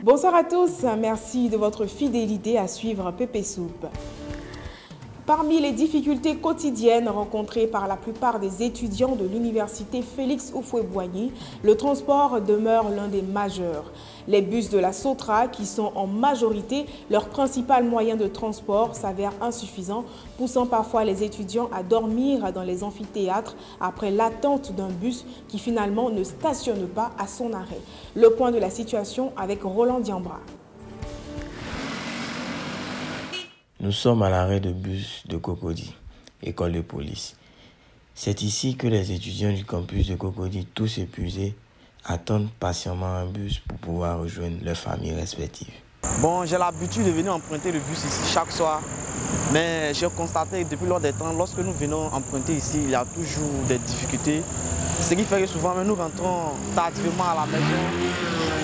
Bonsoir à tous, merci de votre fidélité à suivre Pépé Soupe. Parmi les difficultés quotidiennes rencontrées par la plupart des étudiants de l'université Félix Houphouët-Boigny, le transport demeure l'un des majeurs. Les bus de la Sotra, qui sont en majorité leur principal moyen de transport, s'avèrent insuffisants, poussant parfois les étudiants à dormir dans les amphithéâtres après l'attente d'un bus qui finalement ne stationne pas à son arrêt. Le point de la situation avec Roland Diambra. Nous sommes à l'arrêt de bus de Cocody, école de police. C'est ici que les étudiants du campus de Cocody, tous épuisés, attendent patiemment un bus pour pouvoir rejoindre leurs familles respectives. Bon, j'ai l'habitude de venir emprunter le bus ici chaque soir, mais j'ai constaté que depuis lors des temps, lorsque nous venons emprunter ici, il y a toujours des difficultés. Ce qui fait que souvent, nous rentrons tardivement à la maison.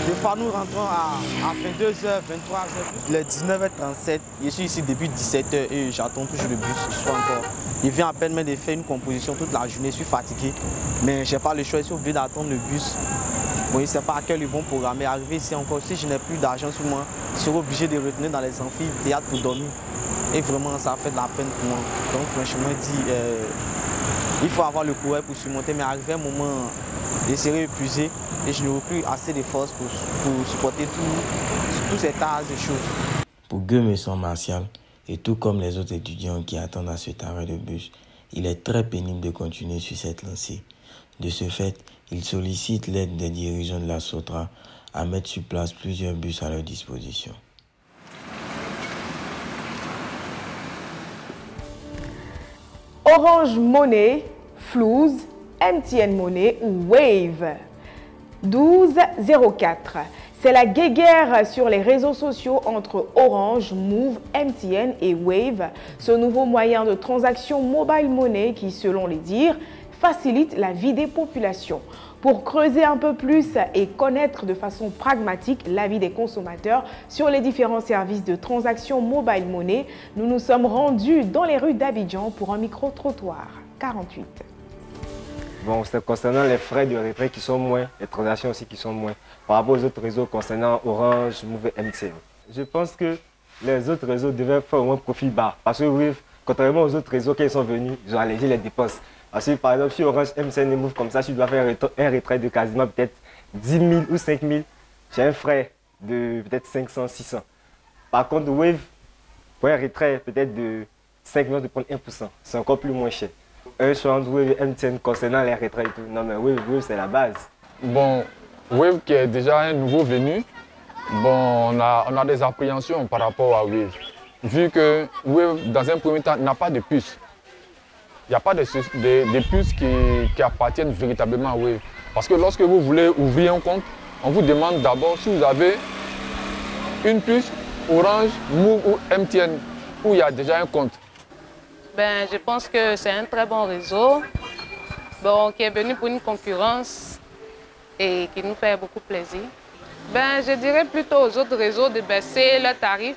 Des fois, nous rentrons à 22h, 23h. Il est 19h37, je suis ici depuis 17h et j'attends toujours le bus. Il vient à peine de faire une composition toute la journée, je suis fatigué. Mais je n'ai pas le choix, je suis obligé d'attendre le bus. Bon, je ne sais pas à quel ils vont programmer. Arrivé ici encore, si je n'ai plus d'argent sur moi, je serai obligé de retenir dans les amphithéâtres pour dormir. Et vraiment, ça fait de la peine pour moi. Donc franchement, il faut avoir le courage pour surmonter. Mais arrivé un moment, je serai épuisé et je n'aurai plus assez de force pour supporter tous ces tas de choses. Pour Gueux-Messon Martial, et tout comme les autres étudiants qui attendent à cet arrêt de bus, il est très pénible de continuer sur cette lancée. De ce fait, il sollicite l'aide des dirigeants de la Sotra à mettre sur place plusieurs bus à leur disposition. Orange Money, Flouze, MTN Money ou Wave. 1204. C'est la guéguerre sur les réseaux sociaux entre Orange, Move, MTN et Wave, ce nouveau moyen de transaction mobile money qui, selon les dires, facilite la vie des populations. Pour creuser un peu plus et connaître de façon pragmatique l'avis des consommateurs sur les différents services de transaction mobile money, nous nous sommes rendus dans les rues d'Abidjan pour un micro-trottoir. 48. Bon, c'est concernant les frais de retrait qui sont moins, les transactions aussi qui sont moins, par rapport aux autres réseaux concernant Orange, Move et MTN. Je pense que les autres réseaux devaient faire au moins profil bas, parce que oui, contrairement aux autres réseaux qui sont venus, ils ont allégé les dépenses. Parce que par exemple, sur Orange, MTN et Move comme ça, tu dois faire un retrait de quasiment peut-être 10 000 ou 5 000, j'ai un frais de peut-être 500, 600. Par contre, Wave, pour un retrait peut-être de 5 millions, de prendre 1%, c'est encore plus moins cher. Un change Wave et MTN concernant les retraits et tout. Non mais Wave c'est la base. Bon, Wave qui est déjà un nouveau venu, bon, on a des appréhensions par rapport à Wave. Vu que Wave, dans un premier temps, n'a pas de puce. Il n'y a pas de puces qui appartiennent véritablement à Wave. Parce que lorsque vous voulez ouvrir un compte, on vous demande d'abord si vous avez une puce Orange, Move ou MTN, où il y a déjà un compte. Ben, je pense que c'est un très bon réseau qui est venu pour une concurrence et qui nous fait beaucoup plaisir. Ben, je dirais plutôt aux autres réseaux de baisser leurs tarifs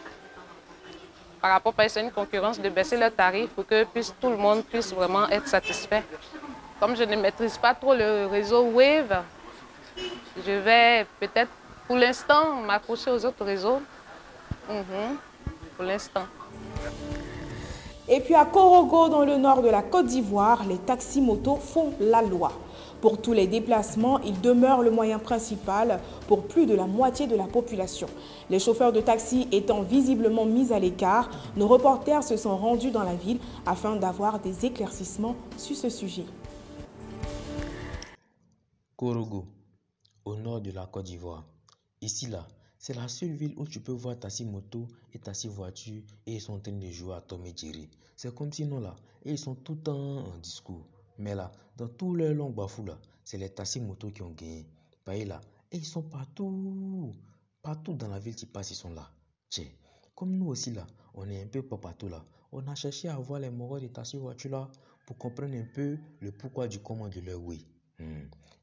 par rapport à une concurrence, de baisser leurs tarifs pour que tout le monde puisse vraiment être satisfait. Comme je ne maîtrise pas trop le réseau Wave, je vais peut-être pour l'instant m'accrocher aux autres réseaux. Pour l'instant. Et puis à Korogo, dans le nord de la Côte d'Ivoire, les taxis-motos font la loi. Pour tous les déplacements, ils demeurent le moyen principal pour plus de la moitié de la population. Les chauffeurs de taxi étant visiblement mis à l'écart, nos reporters se sont rendus dans la ville afin d'avoir des éclaircissements sur ce sujet. Korogo, au nord de la Côte d'Ivoire. Ici, là, c'est la seule ville où tu peux voir taxi-moto et taxi-voiture et ils sont en train de jouer à Tom et Jerry. C'est comme sinon là, et ils sont tout le temps en discours. Mais là, dans tous leurs longs bafous là, c'est les taxi-motos qui ont gagné. Pareil là, et ils sont partout. Partout dans la ville, tu passes, ils sont là. Tiens, comme nous aussi là, on est un peu pas partout là. On a cherché à voir les moraux des taxi-voitures là pour comprendre un peu le pourquoi du comment de leur oui.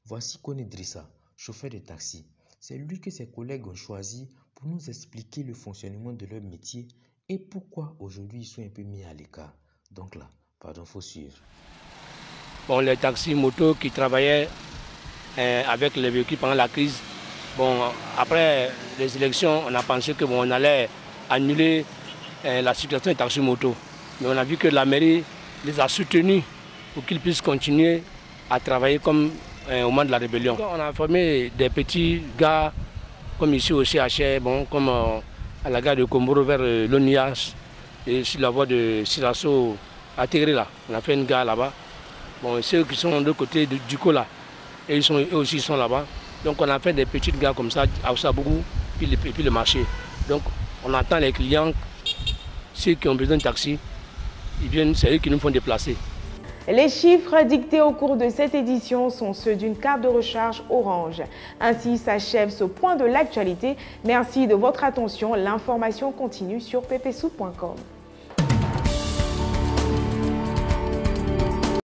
Voici Kone Drissa, chauffeur de taxi. C'est lui que ses collègues ont choisi pour nous expliquer le fonctionnement de leur métier et pourquoi aujourd'hui ils sont un peu mis à l'écart. Donc là, pardon, faut suivre. Bon, les taxis motos qui travaillaient avec les véhicules pendant la crise, Bon, après les élections, on a pensé que on allait annuler la situation des taxis moto. Mais on a vu que la mairie les a soutenus pour qu'ils puissent continuer à travailler comme au moment de la rébellion. On a formé des petits gars, comme ici au CHR, bon, comme à la gare de Komboro vers l'ONIAS et sur la voie de Sirasso à Tégré là. On a fait une gare là-bas. Bon, ceux qui sont de l'autre côté du Duco et eux aussi sont là-bas. Donc on a fait des petites gares comme ça, à Osabougou, puis le marché. Donc on attend les clients, ceux qui ont besoin de taxi, ils viennent, c'est eux qui nous font déplacer. Les chiffres dictés au cours de cette édition sont ceux d'une carte de recharge Orange. Ainsi s'achève ce point de l'actualité. Merci de votre attention. L'information continue sur ppsoup.com.